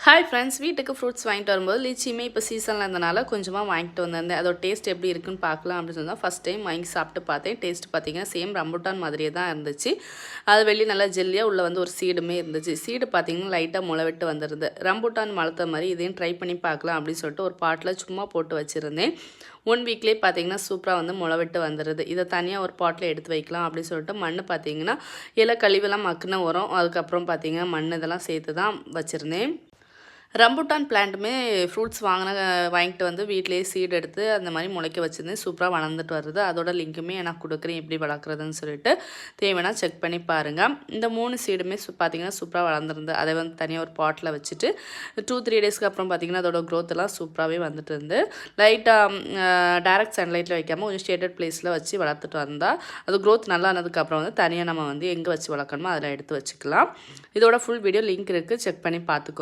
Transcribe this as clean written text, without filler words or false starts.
Hi friends, வீட்டுக்கு fruits வாங்கிட்டு வரும்போது லிச்சியுமே இப்போ சீசனில் இருந்தனால கொஞ்சமாக வாங்கிட்டு வந்திருந்தேன். அதோட டேஸ்ட் எப்படி இருக்குன்னு பார்க்கலாம் அப்படின்னு சொன்னால் ஃபஸ்ட் டைம் வாங்கி சாப்பிட்டு பார்த்தேன். டேஸ்ட் பார்த்தீங்கன்னா சேம் ரம்புட்டான் மாதிரியே தான் இருந்துச்சு. அது வெளியே நல்லா ஜெல்லியாக உள்ளே வந்து ஒரு சீடுமே இருந்துச்சு. சீடு பார்த்தீங்கன்னா லைட்டாக முளைவிட்டு வந்துடுது. ரம்புட்டான் வளர்த்த மாதிரி இதையும் ட்ரை பண்ணி பார்க்கலாம் அப்படின்னு சொல்லிட்டு ஒரு பாட்டில் சும்மா போட்டு வச்சுருந்தேன். 1 வீக்லேயே பார்த்தீங்கன்னா சூப்பராக வந்து முளைவிட்டு வந்துடுது. இதை தனியாக ஒரு பாட்டில் எடுத்து வைக்கலாம் அப்படின்னு சொல்லிட்டு மண் பார்த்தீங்கன்னா எல்லாம் கழிவெல்லாம் மக்குன உரம், அதுக்கப்புறம் பார்த்தீங்கன்னா மண் இதெல்லாம் சேர்த்து தான் வச்சுருந்தேன். ரம்புட்டான் பிளான்ட்டுமே ஃப்ரூட்ஸ் வாங்கிட்டு வந்து வீட்டிலேயே சீடு எடுத்து அந்த மாதிரி முளைக்க வச்சுருந்தேன். சூப்பராக வளர்ந்துட்டு வருது. அதோட லிங்க்குமே நான் கொடுக்குறேன் எப்படி வளர்க்குறதுன்னு சொல்லிட்டு தேவைன்னா செக் பண்ணி பாருங்கள். இந்த 3 சீடுமே பார்த்தீங்கன்னா சூப்பராக வளர்ந்துருந்து. அதை வந்து தனியாக ஒரு பாட்டில் வச்சுட்டு 2-3 டேஸ்க்கு அப்புறம் பார்த்தீங்கன்னா அதோட க்ரோத் எல்லாம் சூப்பராகவே வந்துட்டு இருந்து லைட்டாக டைரக்ட் சன்லைட்டில் வைக்காமல் கொஞ்சம் ஷேடட் பிளேஸில் வச்சு வளர்த்துட்டு வந்தால் அது க்ரோத் நல்லா ஆனதுக்கப்புறம் வந்து தனியாக நம்ம வந்து எங்கே வச்சு வளர்க்கணுமோ அதில் எடுத்து வச்சுக்கலாம். இதோட ஃபுல் வீடியோ லிங்க் இருக்குது, செக் பண்ணி பார்த்துக்கோ.